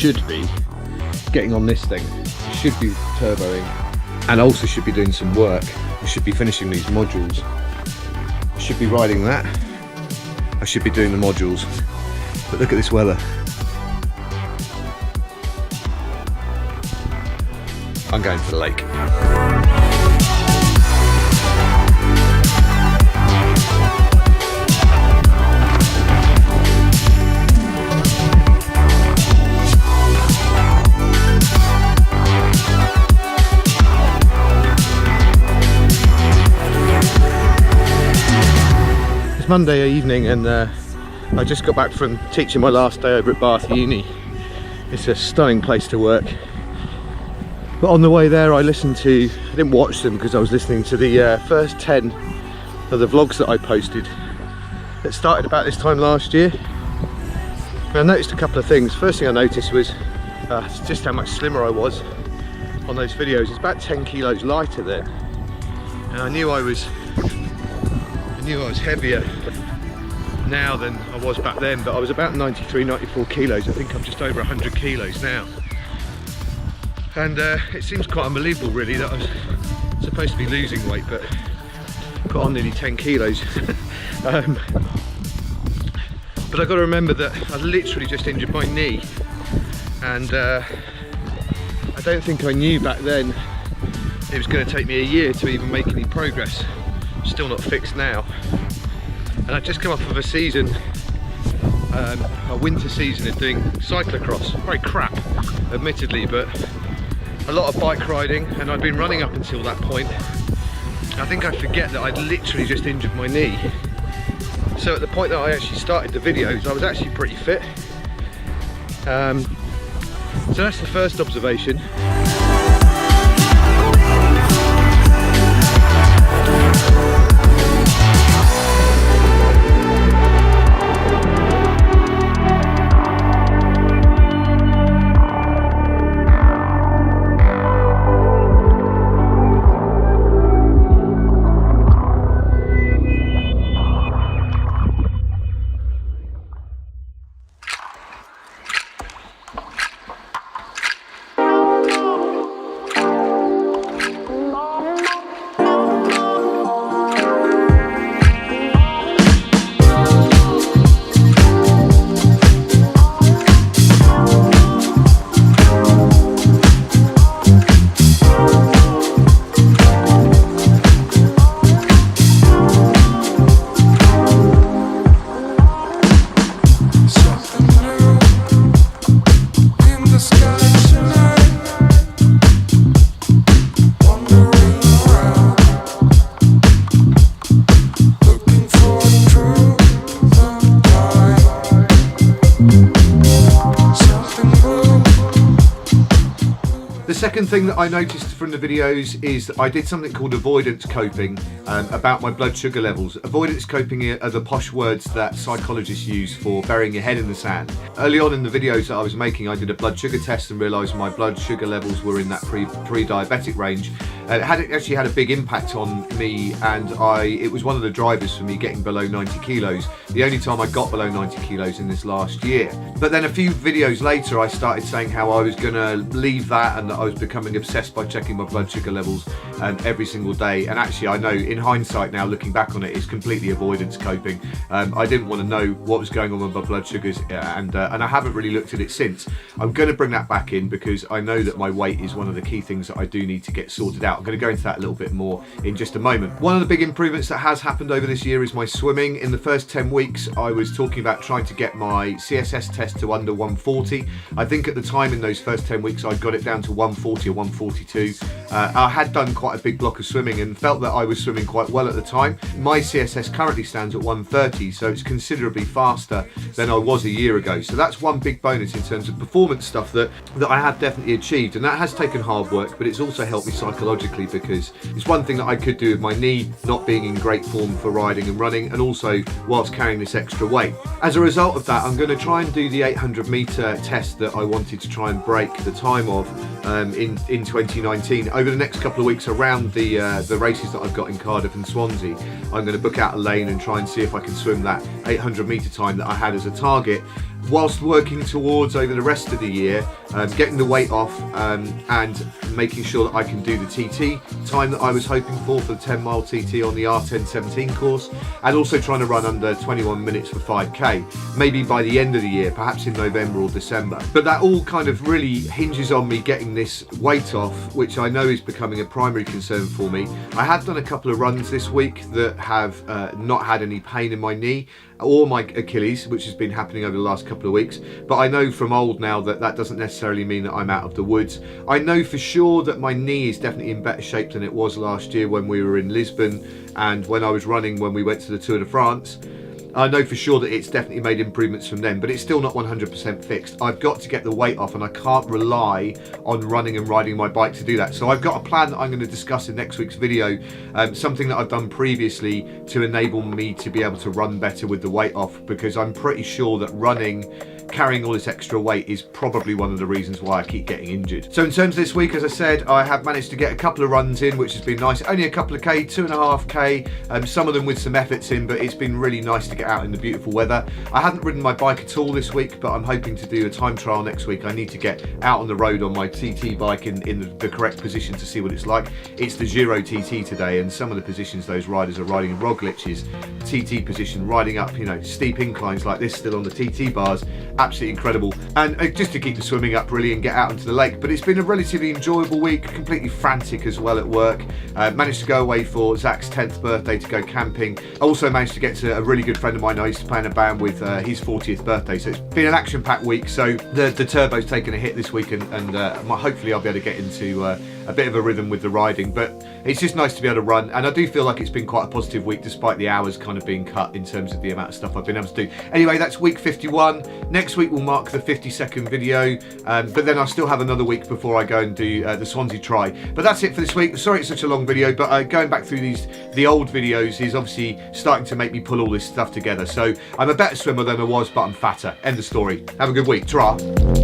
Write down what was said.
should be getting on this thing, should be turboing, and also should be doing some work. I should be finishing these modules. I should be riding that. I should be doing the modules. But look at this weather. I'm going to the lake. It's Monday evening and I just got back from teaching my last day over at Bath Uni. It's a stunning place to work. But on the way there I didn't watch them because I was listening to the first 10 of the vlogs that I posted that started about this time last year. And I noticed a couple of things. First thing I noticed was just how much slimmer I was on those videos. It's about 10 kilos lighter then. And I knew I was heavier now than I was back then, but I was about 93, 94 kilos. I think I'm just over 100 kilos now. And it seems quite unbelievable really that I was supposed to be losing weight, but put on nearly 10 kilos. But I've got to remember that I literally just injured my knee, and I don't think I knew back then it was going to take me a year to even make any progress. Still not fixed now, and I've just come off of a season, a winter season of doing cyclocross. Very crap, admittedly, but a lot of bike riding, and I'd been running up until that point. I think I forget that I'd literally just injured my knee. So at the point that I actually started the videos, I was actually pretty fit. So that's the first observation. The second thing that I noticed from the videos is that I did something called avoidance coping about my blood sugar levels. Avoidance coping are the posh words that psychologists use for burying your head in the sand. Early on in the videos that I was making, I did a blood sugar test and realised my blood sugar levels were in that pre-diabetic range. It actually had a big impact on me, and it was one of the drivers for me getting below 90 kilos. The only time I got below 90 kilos in this last year. But then a few videos later I started saying how I was going to leave that and that I was becoming obsessed by checking my blood sugar levels every single day. And actually I know in hindsight now, looking back on it, it's completely avoidance coping. I didn't want to know what was going on with my blood sugars, and I haven't really looked at it since. I'm going to bring that back in because I know that my weight is one of the key things that I do need to get sorted out. I'm going to go into that a little bit more in just a moment. One of the big improvements that has happened over this year is my swimming. In the first 10 weeks I was talking about trying to get my CSS test to under 140. I think at the time in those first 10 weeks I got it down to 140 or 142. I had done quite a big block of swimming and felt that I was swimming quite well at the time. My CSS currently stands at 130, so it's considerably faster than I was a year ago. So that's one big bonus in terms of performance stuff that I have definitely achieved, and that has taken hard work, but it's also helped me psychologically because it's one thing that I could do with my knee not being in great form for riding and running, and also whilst carrying this extra weight. As a result of that, I'm going to try and do the 800 metre test that I wanted to try and break the time of in 2019. Over the next couple of weeks around the races that I've got in Cardiff and Swansea, I'm going to book out a lane and try and see if I can swim that 800 metre time that I had as a target. whilst working towards over the rest of the year, getting the weight off and making sure that I can do the TT time that I was hoping for the 10-mile TT on the R1017 course, and also trying to run under 21 minutes for 5k, maybe by the end of the year, perhaps in November or December. But that all kind of really hinges on me getting this weight off, which I know is becoming a primary concern for me. I have done a couple of runs this week that have not had any pain in my knee or my Achilles, which has been happening over the last couple of weeks, but I know from old now that that doesn't necessarily mean that I'm out of the woods. I know for sure that my knee is definitely in better shape than it was last year when we were in Lisbon and when I was running when we went to the Tour de France. I know for sure that it's definitely made improvements from then, but it's still not 100% fixed. I've got to get the weight off, and I can't rely on running and riding my bike to do that. So I've got a plan that I'm going to discuss in next week's video, something that I've done previously to enable me to be able to run better with the weight off, because I'm pretty sure that carrying all this extra weight is probably one of the reasons why I keep getting injured. So in terms of this week, as I said, I have managed to get a couple of runs in, which has been nice. Only a couple of K, 2.5k, some of them with some efforts in, but it's been really nice to get out in the beautiful weather. I haven't ridden my bike at all this week, but I'm hoping to do a time trial next week. I need to get out on the road on my TT bike in the correct position to see what it's like. It's the Giro TT today, and some of the positions those riders are riding in Roglic's TT position, riding up, you know, steep inclines like this still on the TT bars. Absolutely incredible, and just to keep the swimming up really and get out into the lake. But it's been a relatively enjoyable week, completely frantic as well at work. Managed to go away for Zach's 10th birthday to go camping. I also managed to get to a really good friend of mine I used to play in a band with his 40th birthday, so it's been an action-packed week. So the turbo's taken a hit this week, and hopefully I'll be able to get into a bit of a rhythm with the riding. But it's just nice to be able to run, and I do feel like it's been quite a positive week despite the hours kind of being cut in terms of the amount of stuff I've been able to do. Anyway, that's week 51. Next week will mark the 50-second video, but then I'll still have another week before I go and do the Swansea Try. But that's it for this week. Sorry it's such a long video, but going back through the old videos is obviously starting to make me pull all this stuff together. So I'm a better swimmer than I was, but I'm fatter. End of story. Have a good week. Ta-ra.